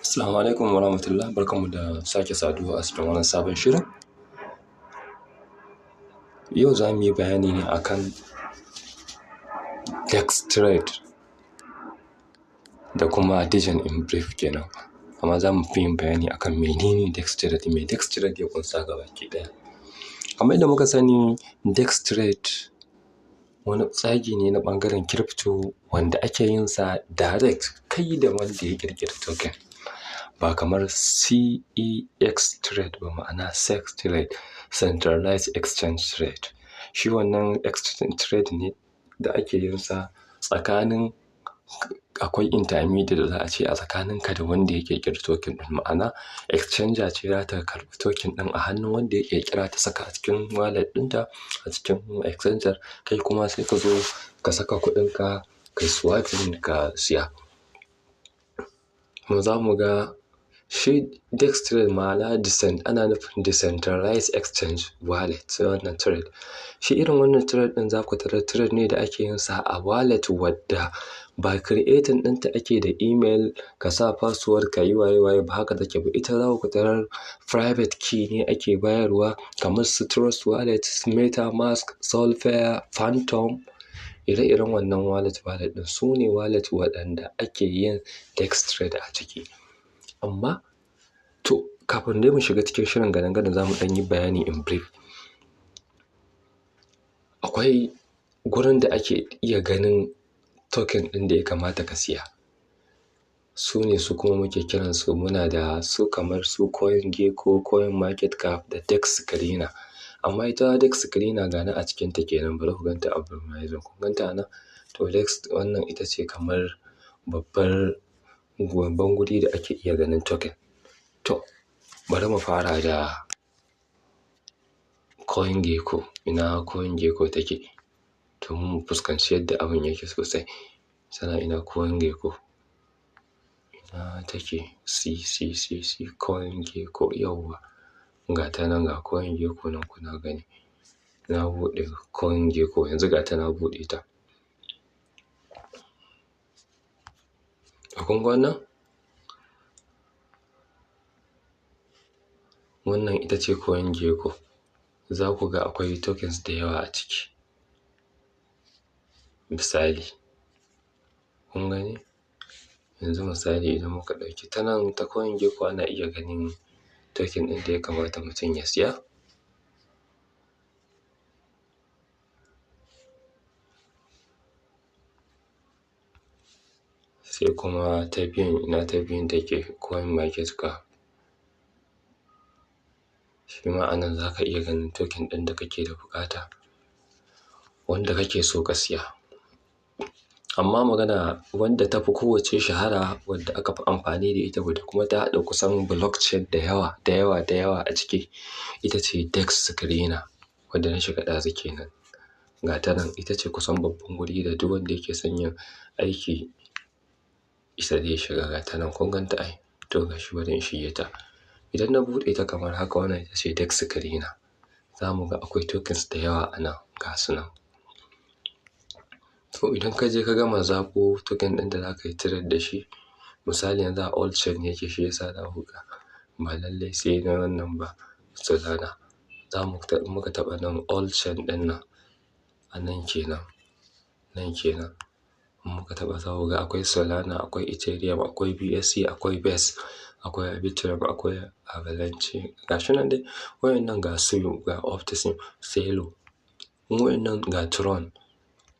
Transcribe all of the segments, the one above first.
Assalamu alaikum warahmatullah, barkanmu da sake saduwa a cikin wani sabon shirin. Yau za mu yi bayani ne akan dextrade da kuma Digen in brief kenan. Amma za mu fi yin bayani akan menene dextrade, me dextrade ya ƙunsa gabaki ɗaya. Kamar yadda muka sani, dextrade wani tsagi ne na ɓangaren crypto wanda ake yin sa direct kai da wanda ya ƙirƙiri token. Ba kamar CEX trade ba, ma'ana CEX trade, centralized exchange trade. Shi wannan exchange trade ne da ake yin sa tsakanin, akwai intermediate da za a ce a tsakaninka da wanda ya ƙirƙiri token ɗin, ma'ana exchanger ce za ta karɓi token ɗin a hannun wanda ya ƙirƙira ta saka a cikin wallet ɗinta a cikin exchanger, kai kuma sai ka zo ka saka kuɗinka kai swaping ka siya. Mu za mu ga shi dextrade ma'ana ana nufin decentralized exchange wallet wannan trade. Shi irin wannan trade ɗin za ku tarar trade ne da ake yin sa a wallet wadda ba creating ɗinta ake da email ka sa password ka yi waye ba, haka take ba. Ita za ku tarar private key ne ake bayarwa kamar su Trust wallet, MetaMask, Solfare, Phantom. Ire-iren wannan wallet ɗin su ne wallet waɗanda ake yin dextrade a ciki. Amma to kafin dai mu shiga cikin shirin gadan-gadan za mu ɗan yi bayani in brief. Akwai gurin da ake iya ganin token ɗin da ya kamata ka siya. Su ne su kuma muke kiransu, muna da su kamar su CoinGecko, CoinMarketCap da Dex Screener. Amma ita Dex Screener ga ni a cikinta kenan, bari ku ganta a Browser. Kun ganta a nan? To Dex wannan ita ce kamar babban guri da ake iya ganin token. To bari mu fara da CoinGecko. Ina CoinGecko take? To mu fuskanci yadda abin yake sosai. Tana ina CoinGecko? Ina take? CoinGecko, yawwa. Ga ta nan, ga CoinGecko nan kuna gani. Na buɗe CoinGecko, yanzu ga ta na buɗe ta. Kun ga wannan? Wannan ita ce CoinGecko. Za ku ga akwai tokens da yawa a ciki. Misali, kun gani? Yanzu misali idan muka ɗauki ta nan ta CoinGecko ana iya ganin token ɗin da ya kamata mutum ya siya. Sai kuma ta biyun, ina ta biyun take? CoinMarketCap. Shi ma a nan za ka iya ganin token ɗin da kake da buƙata, wanda kake so ka siya. Amma magana wanda ta fi kowacce shahara, wadda aka fi amfani da ita, wadda kuma ta haɗa kusan blockchain da yawa a ciki, ita ce Dex Screener, wadda na shiga ɗazu kenan. Ga ta nan, ita ce kusan babban guri da duk wanda yake son yin aiki ita zai shiga. Ga ta nan, kun ganta ai? To ga shi bari in shige ta. Idan na buɗe ta kamar haka, wannan ita ce Dex Screener. Za mu ga akwai tokens da yawa a nan, ga su nan. To idan ka je ka gama zaɓo token ɗin da za ka yi trade da shi, misali yanzu a Altchain yake, shi ya sa za ku ga ba lallai sai na wannan ba, Solana. Muka taɓa nan Altchain ɗin nan, a nan kenan, nan kenan. Muka taɓa za ku ga akwai Solana, akwai Ethereum, akwai BSC, akwai BES, akwai Arbitrum, akwai Avalanche. Ga shi nan dai waɗannan ga su, ga Optimism, Celo. Waɗannan ga Tron.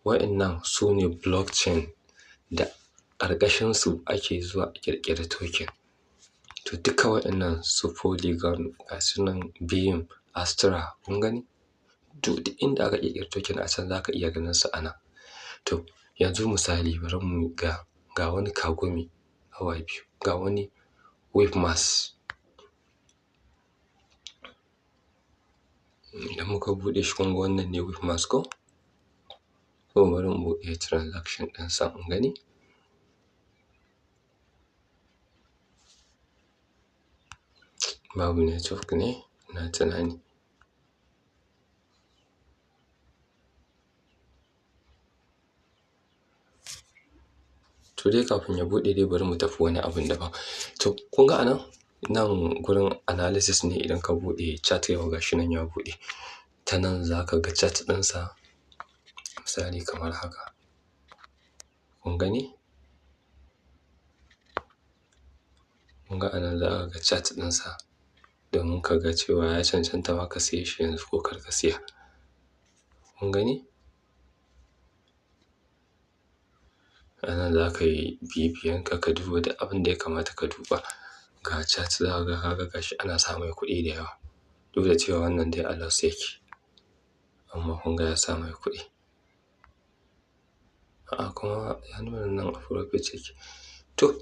Waɗannan su ne blockchain da ƙarƙashinsu ake zuwa a ƙirƙiri token. To duka waɗannan su Polygon, ga su nan Beam, Astra, kun gani? To duk inda aka ƙirƙiri token a can za ka iya ganin su a nan. To yanzu misali bari mu ga wani Kagome awa biyu, ga wani Webmass. Idan muka buɗe shi, kun ga wannan ne Webmass ko? To bari mu buɗe transaction ɗinsa in gani. Babu network ne, ina tunani. To dai kafin ya buɗe dai bari mu tafi wani abun daban. To kun ga anan nan gurin analysis ne, idan ka buɗe chat yau gashi nan ya buɗe. Ta nan za ka ga chat ɗinsa misali kamar haka. Kun gani? Kun ga anan za ka ga chat ɗinsa domin ka ga cewa ya cancanta ma ka siye shi yanzu ko kar ka siya. Kun gani? A nan za ka yi bibiyan ka duba duk abin da ya kamata ka duba. Ga chat za ka ga gashi ana sa mai kuɗi da yawa. Duk da cewa wannan dai a loss yake, amma kun ga ya sa mai kuɗi. A'a kuma ya nuna nan a profit yake. To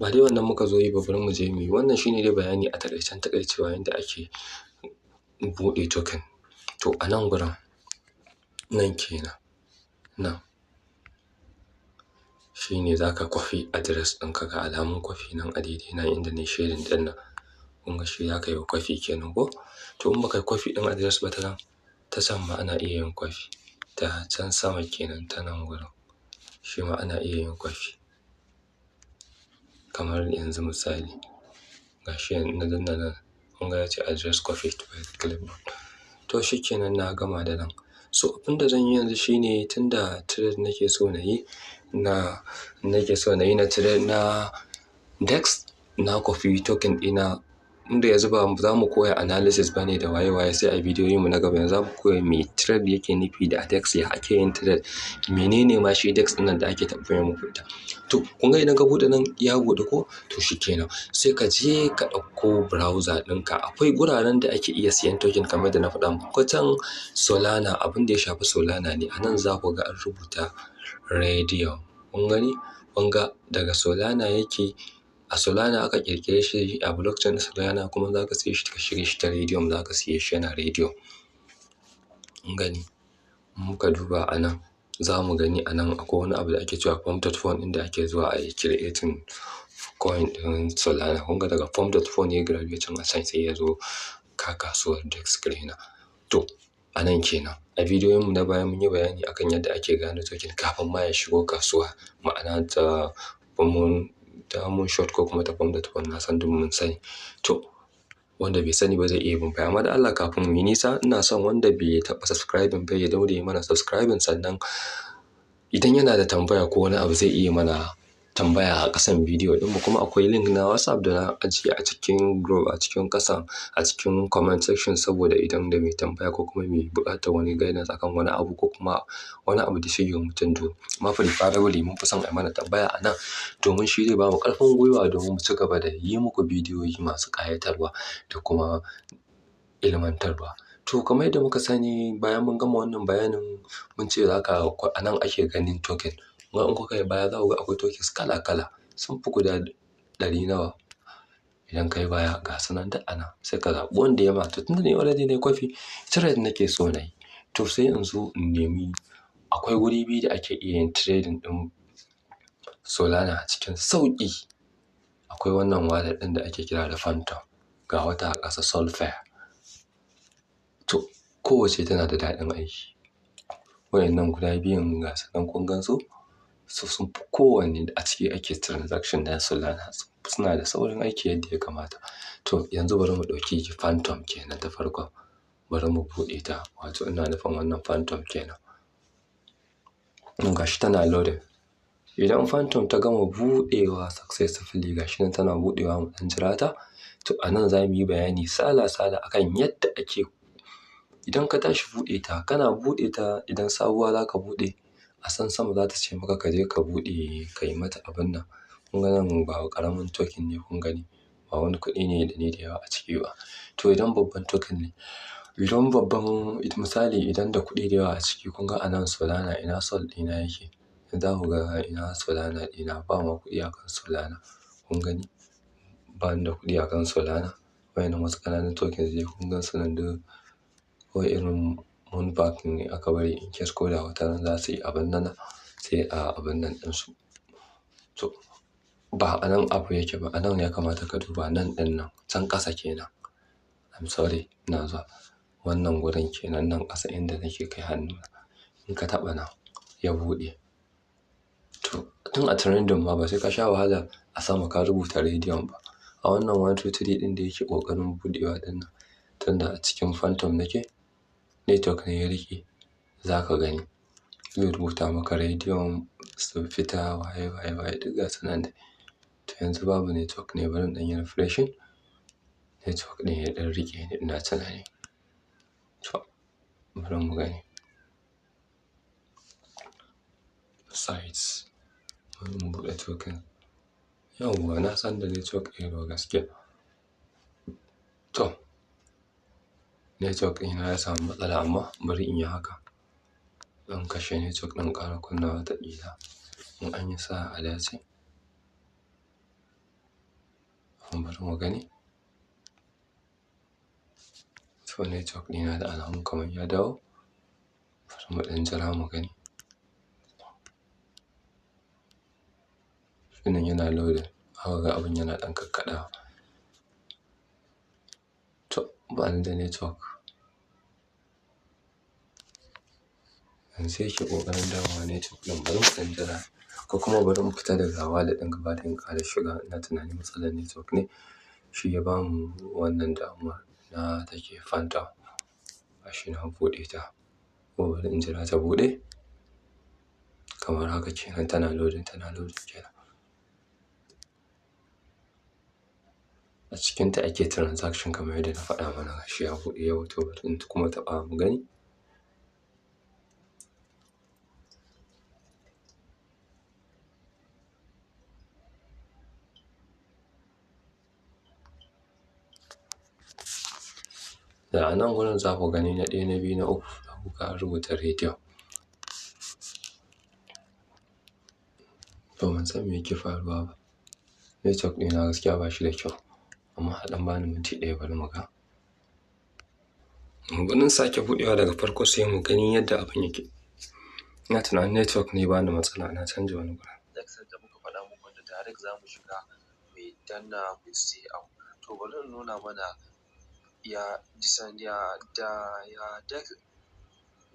ba dai wannan muka zo yi ba, bari mu je mu yi. Wannan shine dai bayani a taƙaicen taƙaicewa yanda ake buɗe token. To a nan gurin, nan kenan, nan shine za ka kwafi address ɗinka, ga alamun kwafi nan a daidai nan inda nayi sharing ɗin nan. Kun ga shi za ka yi wa kwafi kenan ko? To in ba kai kwafi ɗin address ba ta nan, ta can ma ana iya yin kwafi. Ta can sama kenan ta nan gurin, shi ma ana iya yin kwafi. Kamar yanzu misali, gashi na danna nan, kun ga ya ce address copied by clipboard. To shi kenan na gama da nan. So abin da zan yi yanzu shine, tunda trade nake so na yi na trade na DEX, na copy token ɗina. Inda yanzu ba za mu koya analysis ba ne da waye sai a bidiyoyin mu na gaba. Yanzu za mu koya me trade yake nufi da DEX, ya ake yin trade, menene ma shi DEX ɗin nan da ake tambayar mu fita. To kun ga idan ka buɗe nan ya buɗe ko? To shi kenan sai ka je ka ɗauko browser ɗinka. Akwai guraren da ake iya siyan token kamar da na faɗa muku. Can Solana, abin da ya shafi Solana ne. A nan za ku ga an rubuta Raydium. Kun gani? Kun ga daga Solana yake. A Solana aka ƙirƙire shi, a blockchain Solana kuma za ka siye shi ka shirye shi ta Raydium, za ka siye shi yana Raydium. Kun gani? Muka duba a nan, za mu gani a nan akwai wani abu da ake cewa Pump.phone, inda ake zuwa a yi creating coin ɗin Solana. Kun ga daga Pump.phone ya graduating a can sai ya zo kasuwar DEX Screener. To a nan kenan. A bidiyoyinmu na baya mun yi bayani akan yadda ake gano token kafin ma ya shigo kasuwa. Ma'ana ta mun short ko kuma ta Pump.phone, na san duk mun sani. To wanda bai sani ba zai iya bin baya. Amma da Allah kafin mu yi nisa, ina son wanda bai taɓa subscribing ba ya daure mana subscribing, sannan idan yana da tambaya ko wani abu zai iya mana tambaya a ƙasan bidiyo ɗinmu. Kuma akwai link na WhatsApp da na ajiye a cikin group, a cikin ƙasan, a cikin comment section, saboda idan da mai tambaya ko kuma mai buƙatar wani guidance akan wani abu ko kuma wani abu da shige mutum to. Amma preferably mun fi son a mana tambaya a nan, domin shi zai bamu ƙarfin gwiwa domin mu ci gaba da yi muku bidiyoyi masu ƙayatarwa da kuma ilmantarwa. To kamar yadda muka sani, bayan mun gama wannan bayanin, mun ce a nan ake ganin token. Kuma in kuka yi baya za ku ga akwai tokens kala-kala, sun fi guda 100 nawa. Idan ka yi baya ga su nan duk a nan, sai ka zaɓi wanda ya ma. To tunda ni already nayi kwafi, trade nake so na yi. To sai in zo in nemi, akwai wuri biyu da ake iya yin trading ɗin Solana a cikin sauƙi. Akwai wannan wallet ɗin da ake kira da Phantom, ga wata a ƙasa Solfare. To kowace tana da daɗin aiki. Waɗannan guda biyun ga su nan kun gan su, sun fi kowanne a ciki ake transaction na Solana. Suna da saurin aiki yadda ya kamata. To yanzu bari mu ɗauki Phantom kenan ta farkon. Bari mu buɗe ta, wato ina nufin wannan Phantom kenan. Gashi tana loading. Idan Phantom ta gama buɗewa successfully, gashi nan tana buɗewa, mu ɗan jira ta. To a nan za mu yi bayani sala-sala akan yadda ake. Idan ka tashi buɗe ta, kana buɗe ta, idan sabuwa za ka buɗe, a sama za ta ce maka ka je ka buɗe, ka yi mata abin nan. Kun ga nan ba ƙaramin token ne, kun gani, ba wani kuɗi ne da yawa a ciki ba. To idan babban token ne, misali idan da kuɗi da yawa a ciki, kun ga a nan Solana, ina Sol ɗina yake. Za ku ga ina Solana ɗina, ba ma kuɗi akan Solana. Kun gani? Ba ni da kuɗi akan Solana. Waɗannan wasu ƙananan tokens dai kun gan su nan duk kawai irin Moonback ne aka bari in case ko da wataran za su yi abin nan, sai a abin nan ɗinsu. To ba a nan abu yake ba, a nan ya kamata ka duba nan ɗin nan, can ƙasa kenan. I'm sorry, ina zuwa. Wannan gurin kenan, nan ƙasa inda nake kai hannuna. In ka taɓa nan ya buɗe. To tun a trending ma ba sai ka sha wahala a sama ka rubuta rediyon ba. A wannan 123 ɗin da yake ƙoƙarin buɗewa ɗin nan, tunda a cikin phantom nake, network ne ya riƙe, za ka gani zai rubuta maka rediyon sun fita waye duk ga su nan dai. To yanzu babu network ne, bari in ɗan yi refreshing. Network ɗin ya ɗan riƙe ni ina tunani. To bari mu gani. Sites. Bari mu buɗe token. Yawwa na san da network error gaskiya. To network ɗina ya samu matsala amma bari in yi haka. Zan kashe network ɗin ƙara kunnawa wataƙila in an yi sa'a a dace. Bari mu gani. To network ɗina da alamun kamar ya dawo. Bari mu ɗan jira mu gani. Shinin yana loading, haka ga abin yana ɗan kakkaɗawa. To bani da network. Yanzu yake ƙoƙarin dawowa network ɗin, bari mu ɗan jira. Ko kuma bari mu fita daga wallet ɗin gaba ɗaya in ƙara shiga. Ina tunanin matsalar network ne shi ya bamu wannan damuwar na take phantom. Gashi na buɗe ta. Ko bari in jira ta buɗe. Kamar haka kenan tana loading kenan. A cikinta ake transaction kamar yadda na faɗa mana. Gashi ya buɗe yau, to bari in kuma taɓa mu gani. Da a nan gurin za ku gani na ɗaya, na biyu, na uku, za ku ga an rubuta rediyo. To ban san me yake faruwa ba. Network ɗina gaskiya ba shi da kyau. Amma a ɗan bani minti ɗaya bari mu ga. Bari in sake buɗewa daga farko sai mu gani yadda abin yake. Ina tunanin network ne bani matsala, na canja wani gurin. Next da muka faɗa muku wanda direct za mu shiga mai danna mai stay out. To bari in nuna mana ya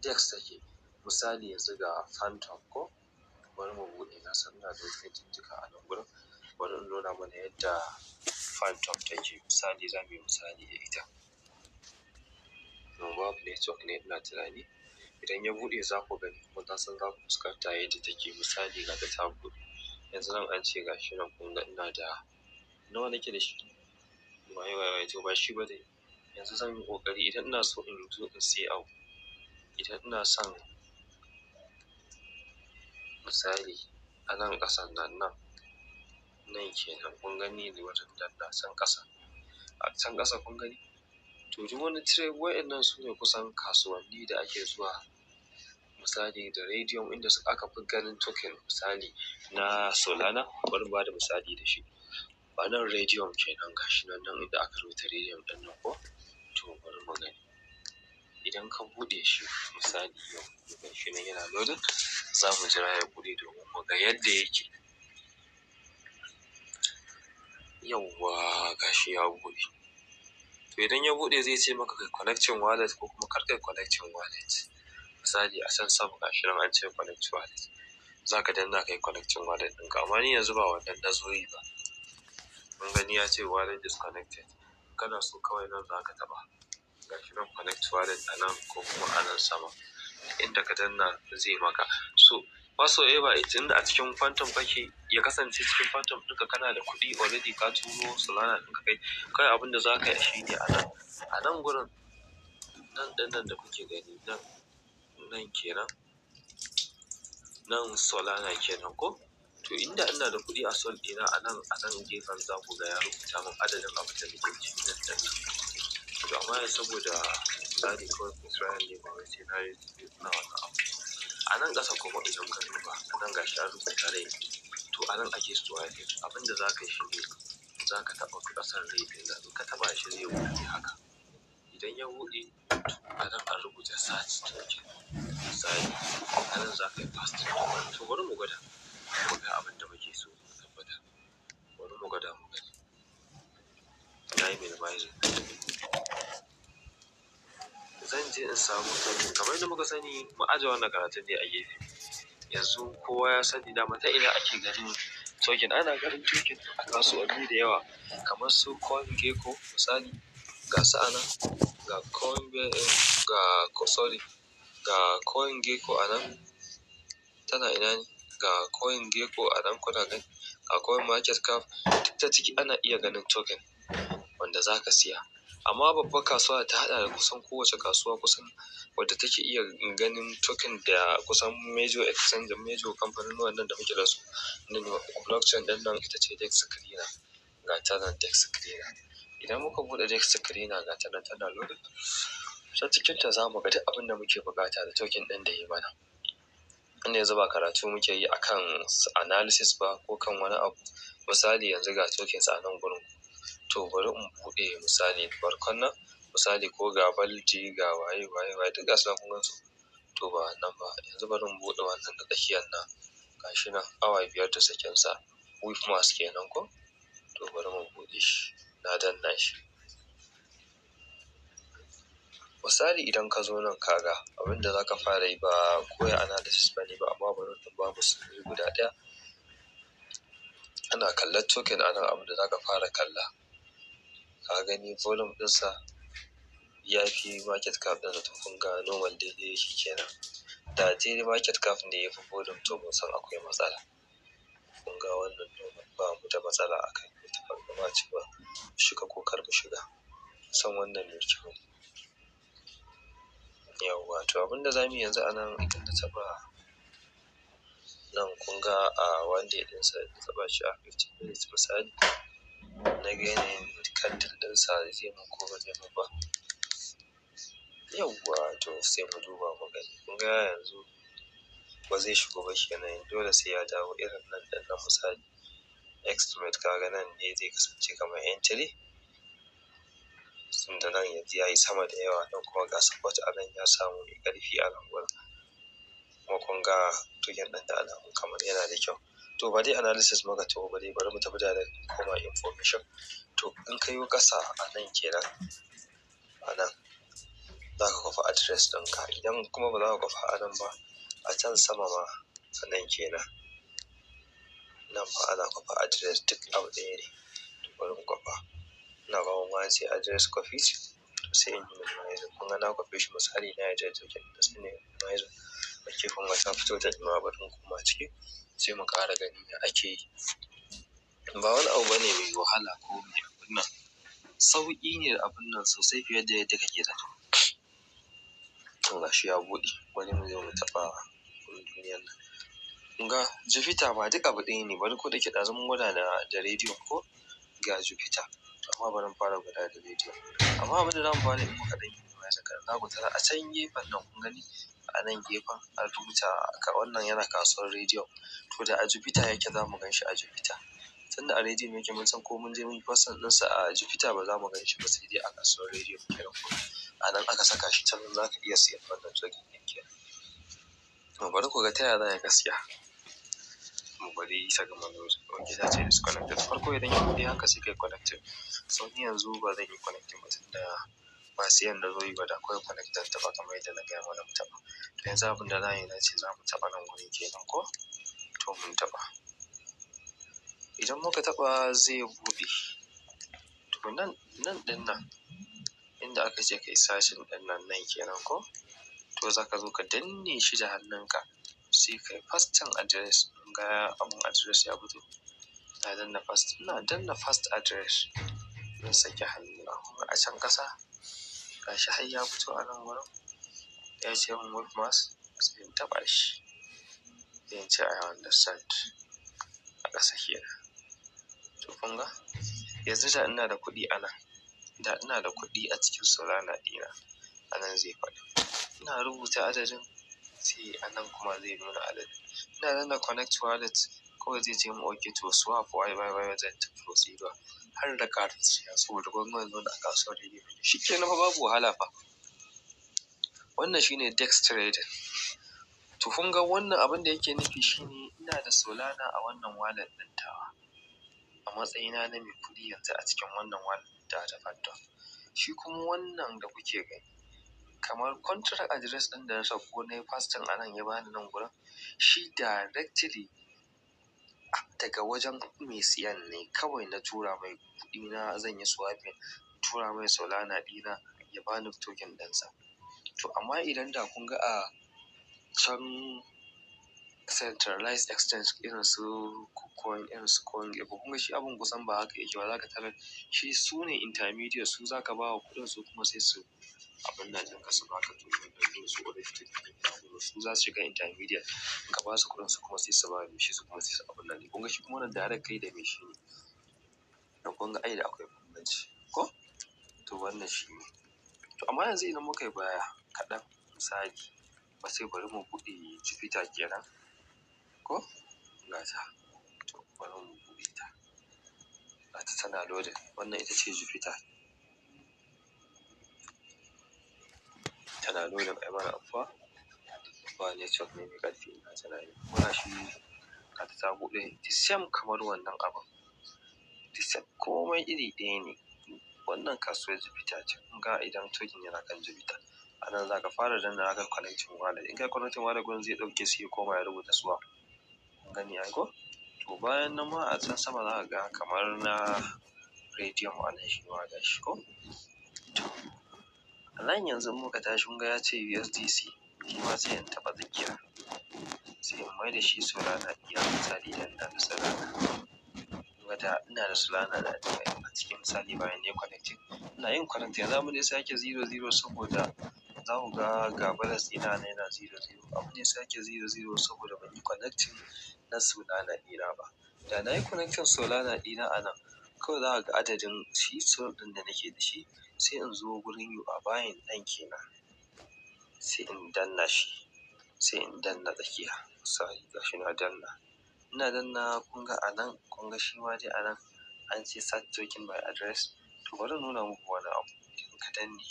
dex take. Misali yanzu ga phantom ko. Bari mu buɗe, na san ina da wasu cututtuka a nan gurin. Bari in nuna mana yadda phantom take. Misali za mu yi misali da ita. Babu network ne ina tunani. Idan ya buɗe za ku gani kuma na san za ku fuskanta yadda take. Misali ga ta buɗe. Yanzu nan an ce gashi nan kun ga ina da nawa nake da shi? Waye to ba shi ba dai. Yanzu zan yi ƙoƙari idan ina so in zo in say abu. Idan ina son misali a nan ƙasan nan kenan kun gani ne wajen danna can ƙasa. A can ƙasa kun gani? To duk wani trade waɗannan su ne kusan kasuwanni da ake zuwa misali da rediyon inda aka fi ganin token misali na Solana. Bari mu bada misali da shi. A nan rediyon kenan gashi nan inda aka rubuta rediyon ɗin nan ko. To bari mu gani. Idan ka buɗe shi misali yau gashi nan yana loading, za mu jira ya buɗe domin mu ga yadda yake. Yawwa gashi ya buɗe. To idan ya buɗe zai ce maka kai connection wallet ko kuma kar kai connection wallet. Misali a can sama gashi nan an ce connect wallet. Za ka danna kai connection wallet ɗinka. Amma ni yanzu ba wannan na zo yi ba. Kun gani ya ce wallet disconnected. Kana so kawai nan za ka taɓa. Gashi nan connect wallet a nan ko kuma a nan sama. Inda ka danna zai maka. So whatsoever tunda a cikin phantom kake, ya kasance cikin phantom ɗinka kana da kuɗi already ka turo Solana ɗinka kai. Kai abin da za ka yi shi ne a nan gurin nan ɗin nan da kuke gani nan kenan. Nan Solana kenan ko. To inda ina da kuɗi a Sol ɗina a nan gefen za ku ga ya rubuta min adadin abin da nake ciki nan ɗin. To amma saboda tsari kawai Israel ne ba wai sai na yi na wannan abu. A nan ƙasa kuma idan ka duba a nan gashi an rubuta rai. To a nan ake store rai. Abin da za ka yi shi ne za ka taɓa ƙasar rai ɗin nan. In ka taɓa shi zai buɗe haka. Idan ya buɗe a nan an rubuta search token. Misali a nan za ka yi fast. To bari mu gwada. Mu ga abin da muke so mu tabbata. Bari mu gwada mu gani. Na yi minimizing. Zan je in samu token kamar yadda muka sani mu aje wannan karatun ne a gefe. yanzu kowa ya sani dama ta ina ake ganin token. Ana ganin token a kasuwanni da yawa kamar su CoinGecko misali, ga su anan, ga CoinGecko a nan, tana ina ne? Ga CoinGecko a nan kuna gani, ga CoinMarketCap, duk ta ciki ana iya ganin token wanda za ka siya. Amma babbar kasuwa ta haɗa da kusan kowace kasuwa kusan wadda take iya ganin token da kusan major exchange, major kamfanonuwan nan da muke da su blockchain ɗin nan ita ce DEX Screener. Ga ta nan DEX Screener. Idan muka buɗe DEX Screener ga ta nan tana loading. Ta cikinta za mu ga duk abin da muke buƙata da token ɗin da ya mana. Inda yanzu ba karatu muke yi akan analysis ba ko kan wani abu. Misali yanzu ga tokens a nan gurin. To bari in buɗe misali farkon nan. Misali ko ga Baldi ga waye duk gasu nan kun gansu. To ba nan ba. Yanzu bari in buɗe wannan da tsakiyar nan. Gashi nan awa 5 da sakensa. Wifmas kenan ko? To bari mu buɗe shi. Na danna shi. Misali idan ka zo nan kaga abinda za ka fara yi ba koya analysis bane ba amma bari in ba mu sirri guda ɗaya. Ana kallon token a nan abinda za ka fara kalla. Ka gani volume ɗinsa ya fi market cap ɗin da kun ga normal daidai yake kenan. Da daidai market cap ne ya fi volume to mun san akwai matsala. Kun ga wannan normal ba mu da matsala a kai. Ita fargaba ce ba shiga ko kar mu shiga. San wannan mai kyau. Yawwa to abinda za mu yi yanzu a nan idan na taɓa nan kun ga a one day ɗinsa na taɓa shi a 15 minutes misali. Na ga yanayin candle ɗinsa zai mun ko ba zai mun ba. Yawwa to sai mu duba mu gani. Kun ga yanzu ba zai shigo ba kenan dole sai ya dawo irin nan ɗin nan misali. Estimate ka ga nan ne zai kasance kamar entry. Tunda nan yanzu ya yi sama da yawa nan kuma ga support a nan ya samu mai ƙarfi a nan gurin. Kuma kun ga token ɗin da alamun kamar yana da kyau. To ba dai analysis muka taho ba dai bari mu tafi da koma information. To in ka yo ƙasa a nan kenan, a nan za ka kwafi address ɗinka. Idan kuma ba za ka kwafa a nan ba, a can sama ma a nan kenan. Nan ma ana kwafa address duk abu ɗaya ne. To bari mu kwafa. Ina ga mun ma sai address copies. To sai in yi minimizing. Kun ga na kwafe shi misali na yarda da token da sai na yi minimizing. Ok kun ga ta fito da nima bari in koma ciki. Sai mu ƙara gani ya ake yi. Ba wani abu bane mai wahala ko mai abun nan. Sauƙi ne abun nan sosai fiye da yadda kake zato. To gashi ya buɗe. Bari mu zo mu taɓa duniyar nan. Kun ga Jupiter ma duk abu ɗaya ne. Bari ko da ke ɗazu mun gwada da rediyon ko ga Jupiter. Amma bari mu fara gwada da rediyon. Amma abinda za mu fara yi muka ɗan yi minimizing kaɗan za ku tara a can gefen nan kun gani a nan gefen an rubuta wannan yana kasuwar rediyo. To da a Jupiter yake za mu gan shi a Jupiter. Tunda a rediyo yake mun san ko mun je mun yi posting ɗinsa a Jupiter ba za mu gan shi ba sai dai a kasuwar rediyo kenan ko. A nan aka saka shi can za ka iya siyan wannan token ɗin kenan. To bari ku ga ta yaya za a gaskiya. Mu bari isa ga manhaja. Ok ta ce disconnected. Farko idan ya buɗe haka sai kai connected. So ni yanzu ba zan yi connecting ba tunda ba siyan da zo yi ba da akwai connected ta ba kamar yadda na gaya mana mu taɓa. To yanzu abinda za yi na ce za mu taɓa nan gurin kenan ko? To mun taɓa. Idan muka taɓa zai buɗe. To nan ɗin nan inda aka ce kai searching ɗin nan kenan ko? To za ka zo ka danne shi da hannunka. Sai kai pasting address. Kun ga abun address ya fito. Na danna first. Ina danna first address. Zan sake hannuna kuma a can ƙasa. Gashi har ya fito a nan gurin. Ya ce mun wifmas. Sai in taɓa shi. Sai in ce I understand. A ƙasa kenan. To kun ga? Yanzu da ina da kuɗi a nan. Da ina da kuɗi a cikin Solana ɗina. A nan zai faɗi. Ina rubuta adadin sai a nan kuma zai nuna adadin. Ina danna connect wallet kawai zai ce mun ok to swap zan tafi procedure. Har da ƙarin siya saboda gwamnati zo da kasuwar rediyo. Shi kenan fa babu wahala fa. Wannan shine DEX trading. To kun ga wannan abin da yake nufi shine ina da Solana a wannan wallet ɗin tawa. A matsayina na mai kuɗi yanzu a cikin wannan wallet ta Phantom. Shi kuma wannan da kuke gani kamar contract address ɗin da na sako na yi fasting a nan ya bani nan gurin, shi directly daga wajen mai siyan ne kawai na tura mai kuɗi na, zan yi swapping, tura mai Solana ɗina ya bani token ɗinsa. To amma idan da kun ga a can centralized exchange irin su Kucoin, irin su CoinGecko, kun ga shi abin kusan ba haka yake ba. Za ka tarar shi su ne intermediate, su za ka ba wa kuɗin su kuma sai su abin nan ɗinka su baka token ɗin su already su za su shiga intermediate, ka ba su kuɗin su kuma sai su ba shi su kuma sai su abin nan. Kun ga shi kuma wannan direct kai da mai shi ne. Da kun ga ai da akwai bambanci ko? To wannan shi ne. To amma yanzu idan muka yi baya kaɗan misali, ba sai bari mu buɗe Jupiter kenan ko? Ga ta. To bari mu buɗe ta. Ga ta tana loading. Wannan ita ce Jupiter. Tana loading ai mana afuwa. Ba network ne mai ƙarfi ina tunani. Muna shi ga ta buɗe. The same kamar wannan abin. The same komai iri ɗaya ne. Wannan kasuwar Jupiter ce. Kun ga idan token yana kan Jupiter, a nan za ka fara danna haka connecting wallet. In ka yi connecting wallet gurin zai ɗauke sai ya koma ya rubuta swap. Kun gani ai ko? To bayan nan ma a can sama za ka ga kamar na Raydium a nan shi ma ga shi ko? A nan yanzu muka tashi kun ga ya ce USDC, shi ma sai in taɓa tsakiya. Sai in mai da shi Solana iya misali idan ina da Solana. Ina da Solana da a cikin misali bayan ne connecting. Ina yin connecting yanzu abin da ya sake 00 saboda za ku ga balance ɗina na yana 00. Abin da ya sake 00 saboda ban yi connecting na Solana ɗina ba. Da na yi connecting Solana ɗina a nan, kawai za ka ga adadin shi Sol ɗin da nake da shi, sai in zo gurin you are buying ɗan kenan. Sai in danna shi, sai in danna tsakiya. Misali ga shi na danna. Ina danna kun ga a nan, kun ga shi ma dai a nan an ce start token by address. To bari in nuna muku wani abu. Idan ka danne,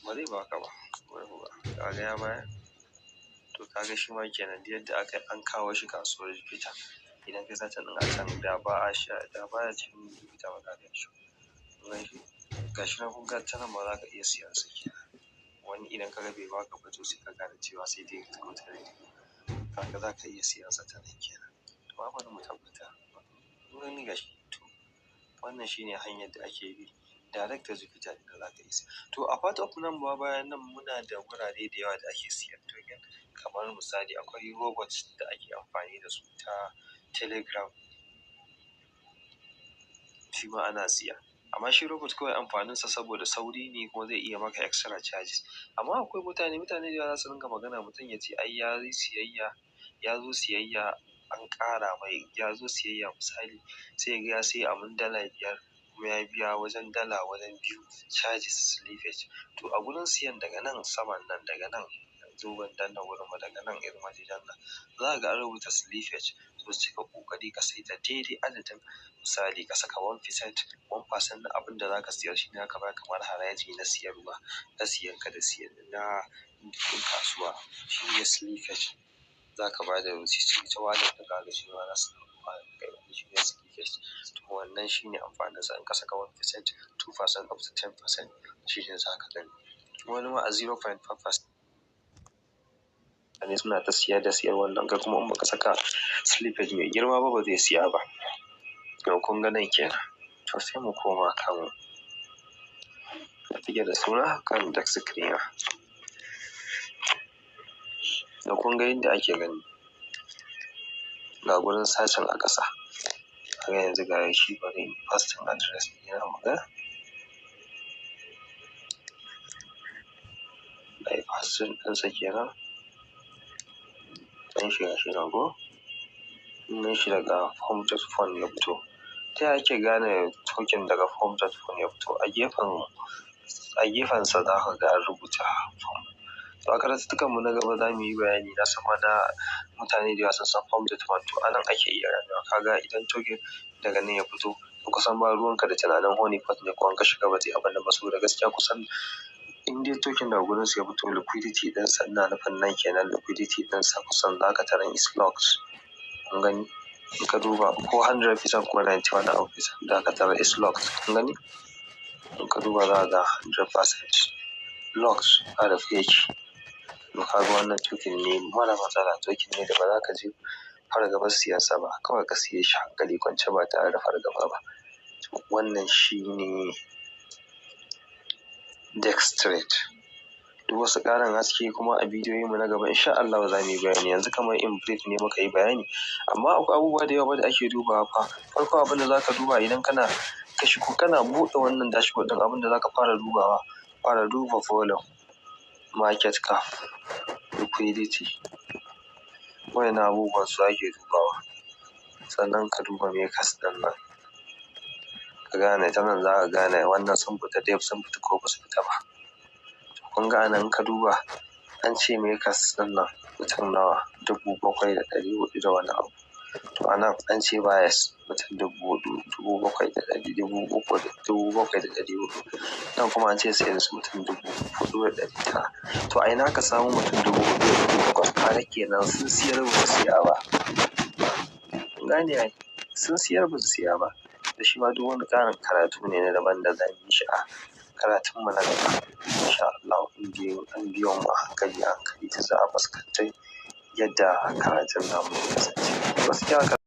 ba zai baka ba. Ka ga ya bayar? To ka ga shi ma kenan da yadda aka an kawo shi kasuwar Jupiter. Idan ka sata ɗin a can da ba a sha, da baya cikin Jupiter ba ka gan shi. Kun gan shi? Ga shi nan kun ga ta nan ma za ka iya siyan sa kenan. Wani idan ka ga bai baka ba to sai ka gane cewa sai dai ka mutu rai. Kaga za ka iya siyan sa ta nan kenan. To amma bari mu tabbata. Kun gani ga shi? To wannan shine hanyar da ake bi direct da Jupiter da za ka yi siya. To a part of nan ma bayan nan muna da wurare da yawa da ake siyan token. Kamar misali akwai robot da ake amfani da su ta Telegram. Shi ma ana siya. Amma shi robot kawai amfaninsa saboda sauri ne kuma zai iya maka extra charges. Amma akwai mutane da yawa za su ringa magana mutum ya ce ai ya zo siyayya an ƙara mai, ya zo siyayya misali sai ya sai abin $5 kuma ya biya wajen $2 charges slippage. To a gurin siyan daga nan saman nan daga nan yanzu ban danna wurin ba daga nan irin wajen nan za ka ga an rubuta slippage. To sai ka ƙoƙari ka saita daidai adadin misali ka saka 1% na abin da za ka siyar shi ne aka baka kamar haraji na siyarwa, na siyan ka da siyan na kasuwa. Shi ne slippage. Za ka ba da receipt ta wallet da ka ga shi ma za su kai wani shi ne slippage. To wannan shi ne amfaninsa in ka saka 1%, 2% up to 10% shi ne za ka gani. Wani ma a 0.5%. Mutane suna ta siya da siyar wannan ga kuma in baka saka slippage mai girma ba zai siya ba. To kun ga nan kenan. To sai mu koma kan take da suna kan DEX screener. Da kun ga yadda ake gani. Ga gurin sacin a ƙasa. Kaga yanzu ga shi bari fasting address ɗina mu ga. Ai fasting ɗinsa kenan. Ɗan shiga shi nan ko? Ɗan shi daga form.fund ya fito. Ta yaya ake gane token daga form.fund ya fito? A gefensa za ka ga an rubuta form. To a karatuttukanmu na gaba za mu yi bayani na sama na mutane da yawa sun san form.fund. To a nan ake iya ganewa. Kaga idan token daga nan ya fito, to kusan ba ruwanka da tunanin honeypot ne ko an ka shiga ba zai abin da ba saboda gaskiya kusan in dai token daga gurin su ya fito liquidity ɗinsa ina nufin nan kenan liquidity ɗinsa kusan za ka tarar is locked. Kun gani? In ka duba ko 100% ko 91% za ka tarar is locked. Kun gani? In ka duba za ka ga 100%. locks a rufe yake. To kaga wannan token ne mara matsala, token ne da ba za ka ji fargabar siyansa ba, kawai ka siye shi hankali kwance ba tare da fargaba ba. Wannan shi ne Dextrade. Duk wasu ƙarin haske kuma a bidiyoyinmu na gaba insha Allahu za mu yi bayani, yanzu kamar in brief ne muka yi bayani, amma akwai abubuwa da yawa da ake dubawa fa. Farko abin da za ka duba idan kana ka shigo kana buɗe wannan dashboard ɗin, abin da za ka fara dubawa, fara duba volume, market cap, liquidity. Waɗannan abubuwan su ake dubawa. Sannan ka duba makers ɗin nan, ka gane ta nan za ka gane wannan sun fita depth sun fita ko ba su fita ba. Kun ga anan ka duba an ce makers ɗin nan mutum nawa, 7,400 da wani abu. To anan an ce buyers mutum 7,400. Nan kuma an ce sellers mutum 4,900. To a ina ka samu mutum 4,800? Kaga kenan sun siyar ba su siya ba. Kun gane ai, sun siyar ba su siya ba. Da shi ma duk wani ƙarin karatu ne na daban da za mu yi shi a karatunmu na gaba. Insha Allah in biyo mu a hankali ta za a fuskanci yadda karatun namu ya kasance. Gaskiya